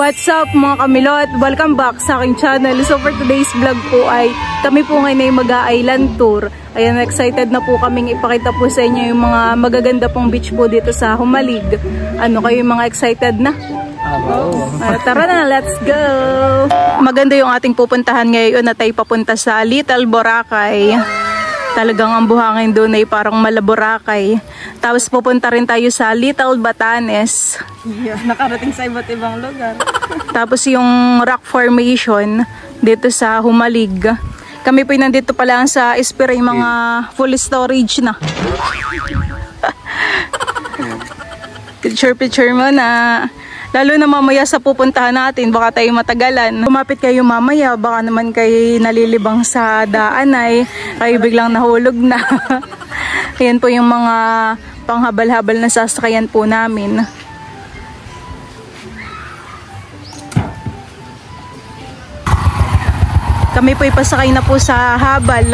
What's up mga kamilot? Welcome back sa aking channel. So for today's vlog po ay kami po ngayon ay mag-island tour. Ayan, excited na po kaming ipakita po sa inyo yung mga magaganda pong beach po dito sa Humalig. Ano kayo mga excited na? Tara na, let's go! Maganda yung ating pupuntahan ngayon na tayo papunta sa Little Boracay. Talagang ang buhangin doon ay parang Malaboracay. Tapos pupunta rin tayo sa Little Batanes. Yeah, nakarating sa iba't ibang lugar. Tapos yung rock formation dito sa Humalig. Kami po nandito pa lang sa Esperay, mga full storage na. Picture mo na. Lalo na mamaya sa pupuntahan natin, baka tayo matagalan. Kumapit kayo mamaya, baka naman kayo nalilibang sa daan ay kayo biglang nahulog na. Ayan po yung mga panghabal-habal na sasakyan po namin. Kami po ipasakay na po sa habal.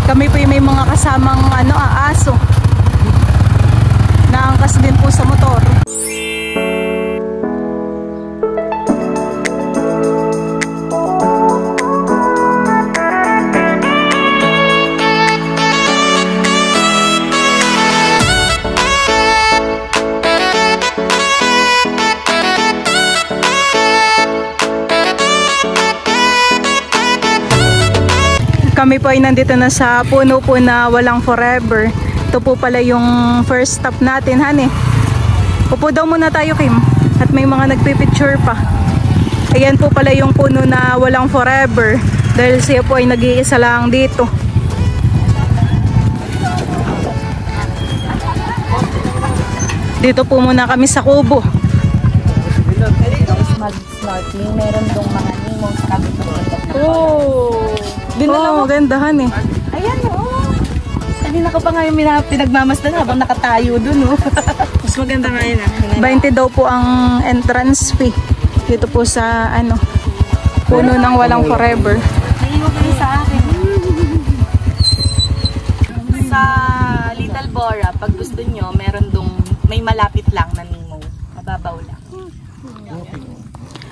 Kami po may mga kasamang aso. Naangkas din po sa motor. Kami po ay nandito na sa puno po na walang forever. Ito po pala yung first stop natin, honey. Upo daw muna tayo, Kim. At may mga nagpipicture pa. Ayan po pala yung puno na walang forever. Dahil siya po ay nag-iisa lang dito. Dito po muna kami sa kubo. Mag-snorkeling, meron dong mga nemo sa kabituan. Magandahan eh. Ayan kanina ko pa nga yung pinagmamasdan habang nakatayo dun Mas maganda nga yun 20 daw po ang entrance fee. Dito po sa puno ng walang forever. Naiiwan kayo sa akin. Sa Little Bora, pag gusto nyo, meron dong may malapit lang na nemo. Mababaw lang.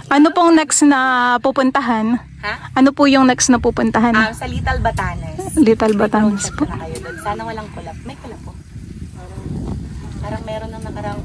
Ano pong next na pupuntahan? Ha? Ano po yung next na pupuntahan? Sa Little Batanes. Little Batanes po. Sana walang kulap. May kulap po. Parang meron ng nakarang...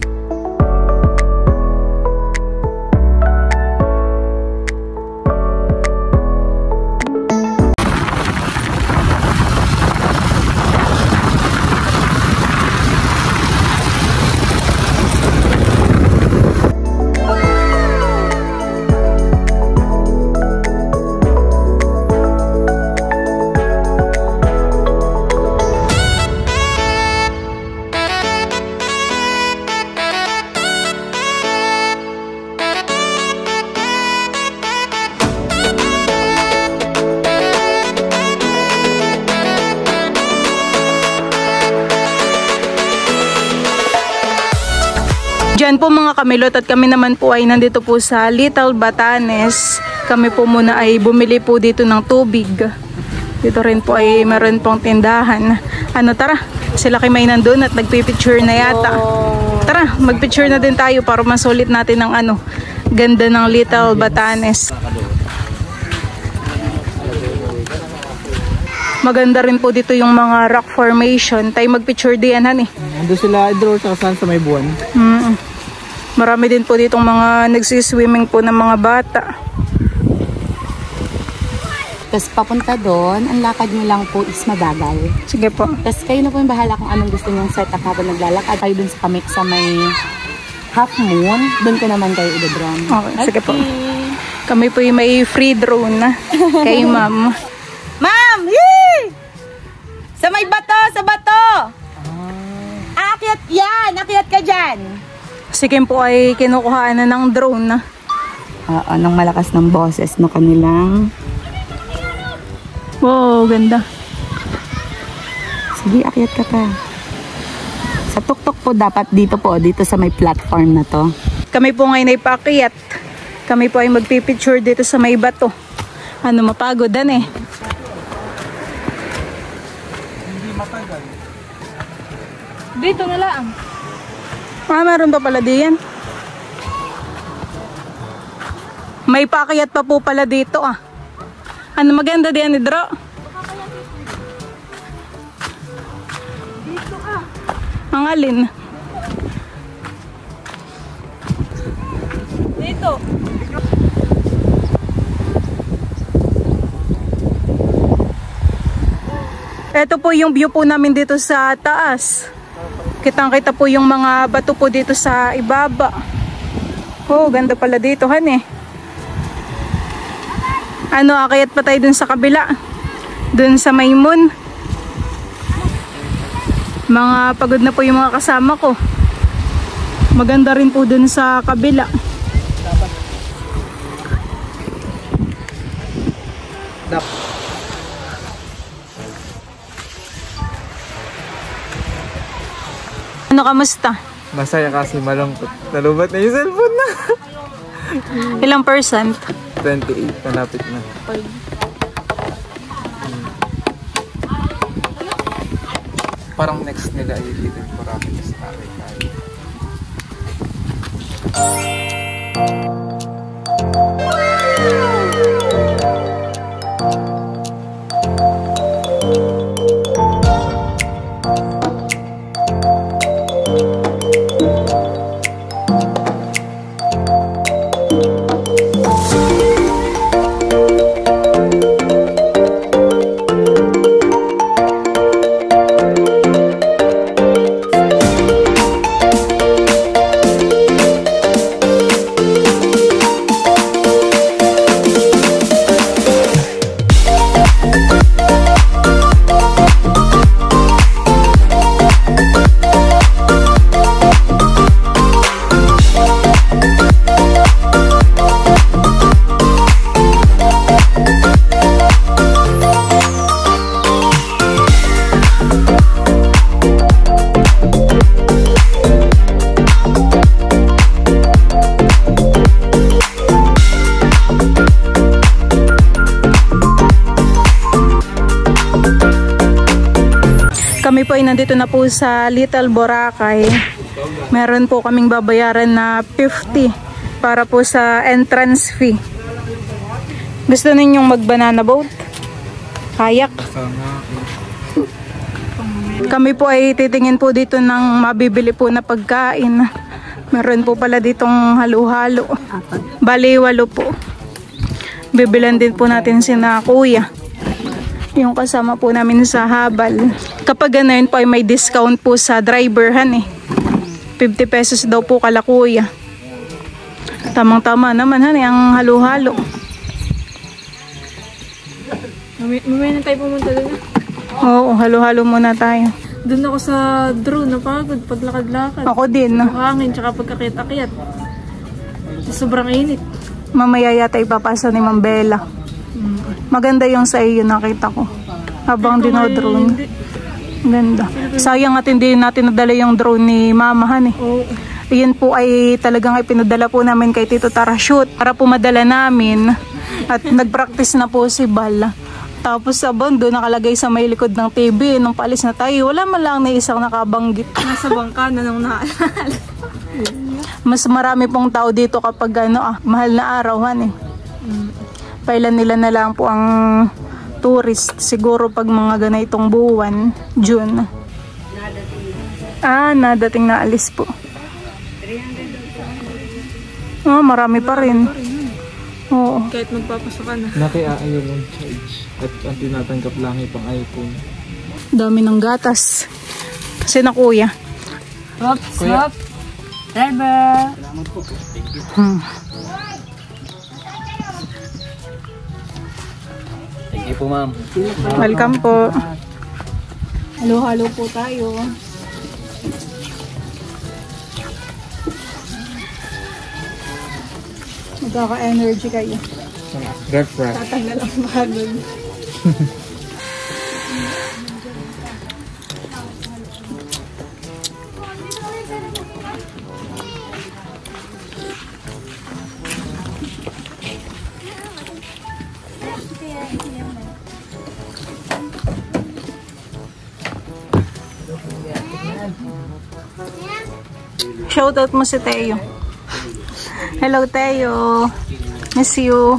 Diyan po mga kamilot at kami naman po ay nandito po sa Little Batanes. Kami po muna ay bumili po dito ng tubig. Dito rin po ay meron pong tindahan. Tara, sila kay may nandun at nagpipicture na yata. Tara, magpicture na din tayo para masulit natin ang ganda ng Little Batanes. Maganda rin po dito yung mga rock formation. Tayo magpicture diyan, honey. Ando sila draw sa may buwan. Marami din po ditong mga nagsiswimming po ng mga bata. Tapos papunta doon, ang lakad nyo lang po is mabagal. Sige po. Tapos kayo na po yung bahala kung anong gusto nyong set up habang naglalakad. Kayo dun sa may half moon, doon ko naman kayo i-drone. Okay, sige po. Kami po yung may free drone na kay ma'am. Ma'am! Yee! Sa may bato! Sa bato! Akyat yan! Akyat ka dyan! Si Kim po ay kinukuhaan na ng drone na. Anong malakas ng boses no kanilang. Wow, ganda. Sige, akyat ka pa. Sa tuktok po dapat dito sa may platform na to. Kami po ngayon ay paakyat. Kami po ay magpipicture dito sa may bato. Mapagodan eh. Hindi matagal. Dito na lang. Meron pa pala diyan. May paakyat pa po pala dito ah. Ano maganda diyan, Idro? Dito ah. Ang alin? Dito. Ito po yung view po namin dito sa taas. Kitang-kita po yung mga bato po dito sa ibaba. Oh, ganda pala dito, han eh. Ano, akayat pa tayo dun sa kabila. Dun sa Maymun. Mga pagod na po yung mga kasama ko. Maganda rin po dun sa kabila. Ano, kamusta? Masaya kasi malungkot. Nalubat na yung cellphone na. Ilang percent? 28, malapit na. Parang next nila ay dito for happiness na tayo. Kami po ay nandito na po sa Little Boracay. Meron po kaming babayaran na 50 para po sa entrance fee. Gusto ninyong mag-banana boat? Kayak? Kami po ay titingin po dito ng mabibili po na pagkain. Meron po pala ditong halo-halo. Bali, 8 po. Bibilan din po natin sina kuya. Yung kasama po namin sa habal. Kapag ganoon po ay may discount po sa driver han eh. 50 pesos daw po kala kuya. Tamang-tama naman han eh, ang halo-halo. Mamaya na tayo pumunta doon. Oo, halo-halo muna tayo. Doon ako sa drone, napagod, paglakad-lakad. Ako din. Hangin, tsaka pagkakit-akit. Sobrang init. Mamaya yata ipapasa ni Ma'am Bella. Maganda yung sa iyo nakita ko. Habang dinodrone. Ganda. Sayang at hindi natin nadala yung drone ni Mamahan eh. Oo. Iyan po ay talagang ipinadala po namin kay Tito Tarashoot para po madala namin. At nagpractice na po si Bal. Tapos sabon doon nakalagay sa may likod ng TV. Nung paalis na tayo, wala man lang na isang nakabanggit. Nasa bangka na nung naalala. Mas marami pong tao dito kapag mahal na arawan eh. Pailan nila na lang po ang tourist. Siguro pag mga ganitong buwan, June. Nadating na alis po. Marami pa rin. Oo. Kahit magpapasok ka na. Nakiaayaw mong charge. At ang tinatanggap lang ay pang iPhone. Dami ng gatas. Kasi na kuya. Stop. Driver. Salamat po. Thank you. Thank you po, ma'am. Welcome po. Halo-halo po tayo. Magkaka-energy kayo. Refresh. Tatanggal ang mahagod. Shoutout mo si Teo. Hello Teo. Miss you.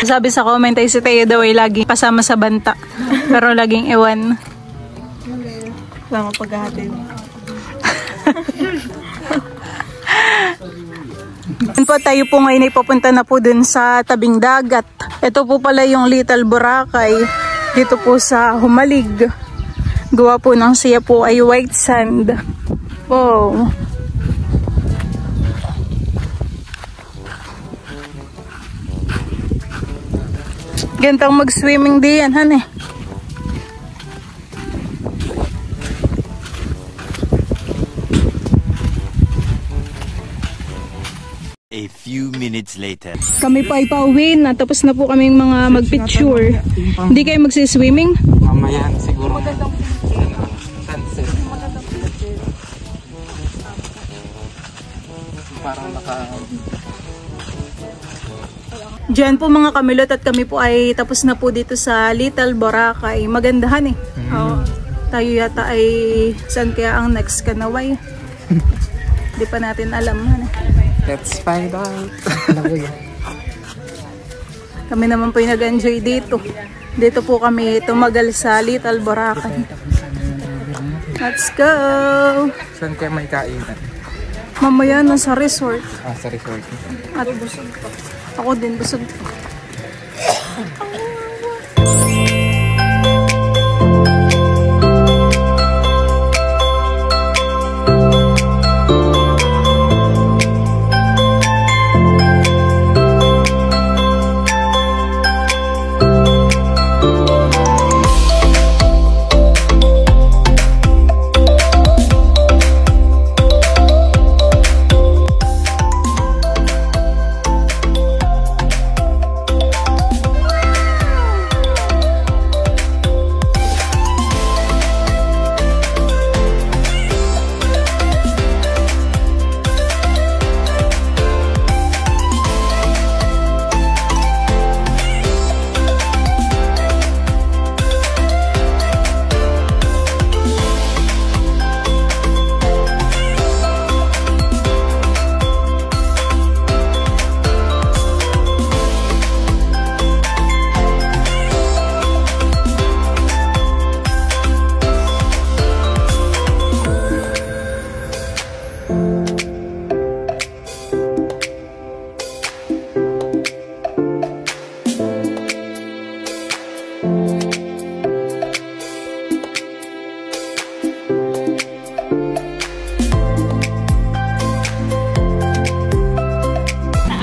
Sabi sa comment ay si Teo daw ay lagi kasama sa banta. Pero laging iwan. Sama paghahatid. Po, tayo po ngayon ay papunta na po dun sa tabing dagat. Ito po pala yung Little Boracay. Dito po sa Humalig. Gawa po ng siya po ay white sand. Wow. Gantang mag-swimming diyan, han eh. A few minutes later. Kami pa ay pauwi na. Tapos na po kaming mga mag-picture. Hindi kayo magsiswimming? Mamaya siguro. Sunset. Parang Diyan po mga kamilot at kami po ay tapos na po dito sa Little Boracay. Magandahan eh. Tayo yata ay saan kaya ang next Kanaway? Hindi pa natin alam. Let's find out. Kami naman po yung nag-enjoy dito. Dito po kami tumagal sa Little Boracay. Let's go! Saan kaya may kainan? Mamaya na sa resort. Sa resort. At busog pa. Ako din, busog pa.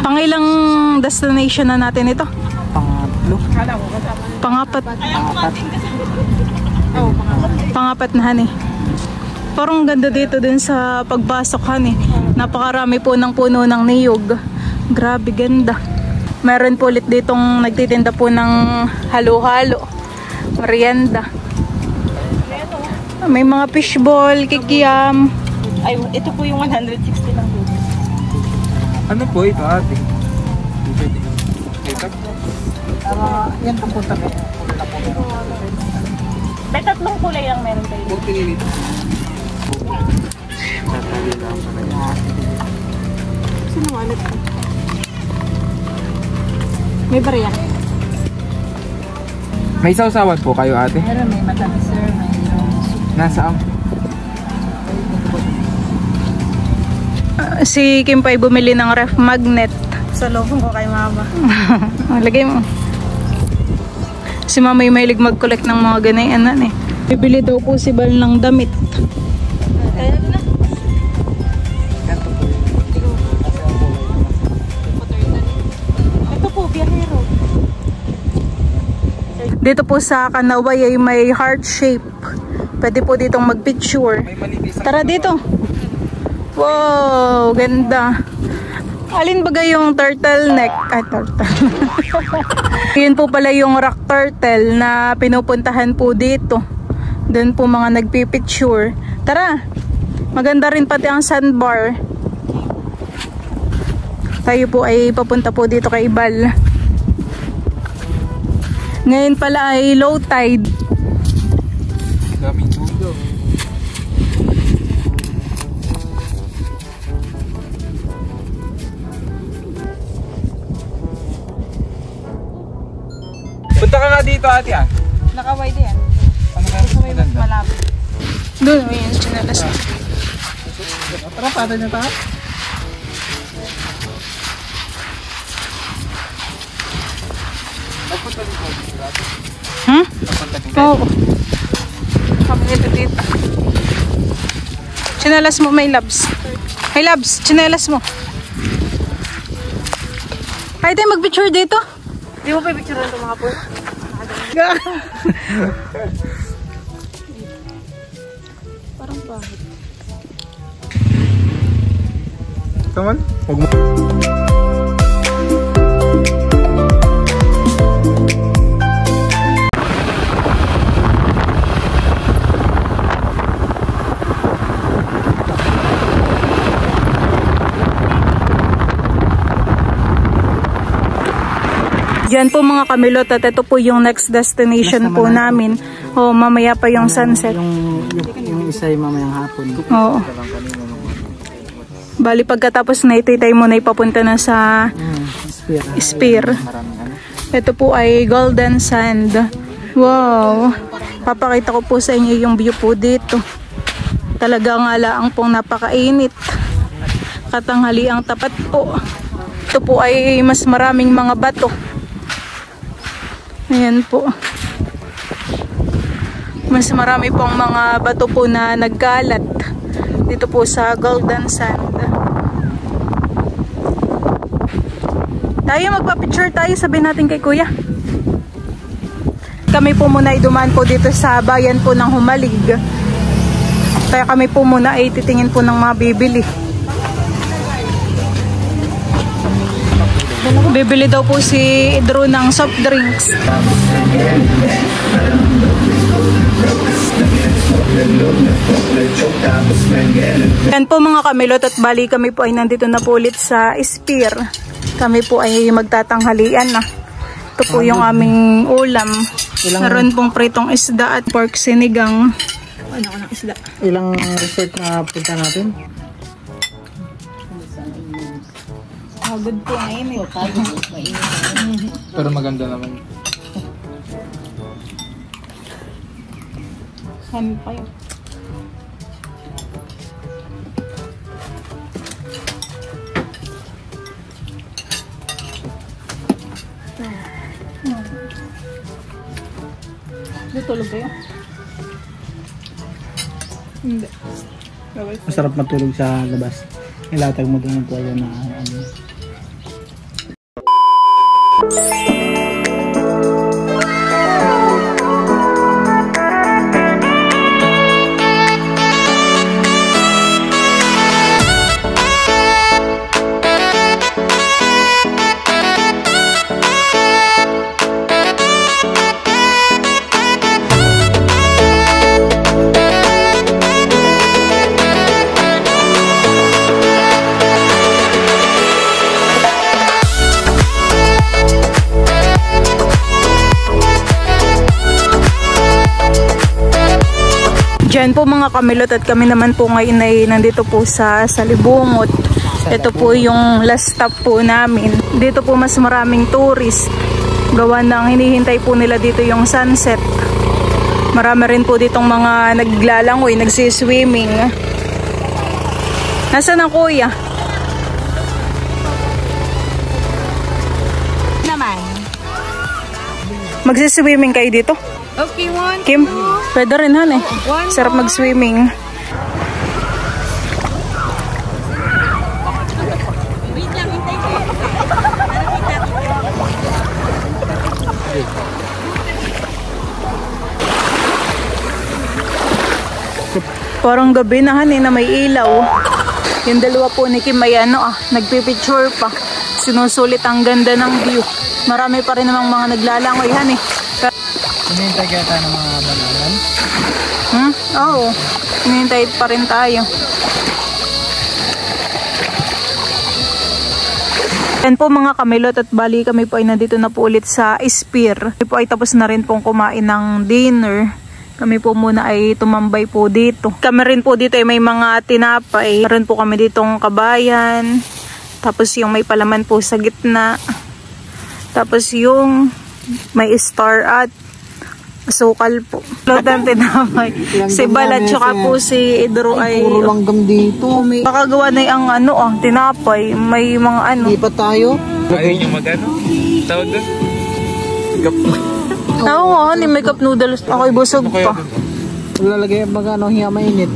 Pangilang destination na natin ito? Pangatlo. Pangapat. Pangapat na han eh. Parang ganda dito din sa pagbasok han eh. Napakarami po ng puno ng niyog. Grabe ganda. Meron po ulit ditong nagtitinda po ng halo-halo. Merienda. May mga fishball, kikiam. Ay, ito po yung 160 lang po. Ano po ito ate? Ito? Yan po punta ko. May tatlong kulay lang meron kayo. Buti nilito. Tatali lang pala yan. Sino wallet ko? May bariya. May sausawan po kayo ate? Meron, may matamis sir, may Nasaan? Si Kim pa ay bumili ng ref magnet. sa loob ko kay mama. Lagay mo. Si mama yung mahilig mag-collect ng mga ganayanan eh. Bibili daw po si Bal ng damit. Ayan na. Ito po, biyahero. Dito po sa Kanaway ay may heart shape. Pwede po ditong mag-picture. Tara dito. Wow, ganda. Alin ba yung turtleneck? Ay, turtle. Yun po pala yung rock turtle na pinupuntahan po dito. Doon po mga nagpipicture. Tara. Maganda rin pati ang sandbar. Tayo po ay papunta po dito kay Ibal. Ngayon pala ay low tide. Daming dulo. dito ate ah. Naka-wide yan. Ano kaya mas maganda? Malapit. Doon, yun, chinelas. Tara, patay na tayo. Nagpunta dito. Hmm? Nagpunta dito. Oo. Kami nito dito. Chinelas mo, may labs. May labs, chinelas mo. Ay, tayo mag-picture dito. Di mo pa picture ito mga po? Parang bakit? Come on. Huwag mo. Yan po mga kamilot at ito po yung next destination po namin. O mamaya pa yung sunset. Yung isa yung mamayang hapon. Oo. Bali pagkatapos na ititay mo na ipapunta na sa Spear. Ito po ay Golden Sand. Wow. Papakita ko po sa inyo yung view po dito. Talaga nga laang pong napakainit. Katanghali ang tapat po. Ito po ay mas maraming mga bato. Ayan po. Mas marami pong mga bato po na nagkalat dito po sa Golden Sand. Tayo magpa-picture tayo, sabihin natin kay Kuya. Kami po muna ay dumaan po dito sa bayan po ng Humalig. Kaya kami po muna ay titingin po ng mga bibili. Bibili daw po si Drew ng soft drinks. Yan po mga kamilot at bali kami po ay nandito na po ulit sa Spear. Kami po ay magtatanghalian na. Ito po yung aming ulam. Meron pong pritong isda at pork sinigang. Ano ng isda? Ilang resort na punta natin? Good po ngayon eh. Pero maganda naman. Kami pa yun. Tulog kayo? Hindi. Masarap matulog sa labas. Ilatag mo doon po yan na ano. Diyan po mga kamilot at kami naman po ngayon ay nandito po sa Salibungot. Ito po yung last stop po namin. Dito po mas maraming tourist. Gawa ng hinihintay po nila dito yung sunset. Marami rin po ditong mga naglalangoy, nagsiswimming. Nasaan ang kuya? Naman. Magsiswimming kayo dito? Okay, one. Kim, pwede rin han eh. Sarap mag-swimming. Wait lang, hintay ko. Parang gabi na han eh, na may ilaw. Yung dalawa po ni Kim ay nagpipicture pa. Sinusulit ang ganda ng view. Marami pa rin namang mga naglalangoy han eh. Hinihintay kaya tayo ng mga bananan? Oo. Hinihintay pa rin tayo. Yan po mga kamilot at bali kami po ay nandito na po ulit sa Spear. Kami po ay tapos na rin pong kumain ng dinner. Kami po muna ay tumambay po dito. Kami rin po dito ay may mga tinapay. Meron po kami ditong kabayan. Tapos yung may palaman po sa gitna. Tapos yung may star at Sukal po. Lodan tinapay. Si Balad tsaka po si Idro ay Puro langgam dito. baka gawa na yung tinapay. May mga ano. Hindi pa tayo. Ayaw nyo mag-ano? Tawag doon? Oo nga, honey, may cup noodles. Ako'y busog pa. Lalagay mga hiya mainit.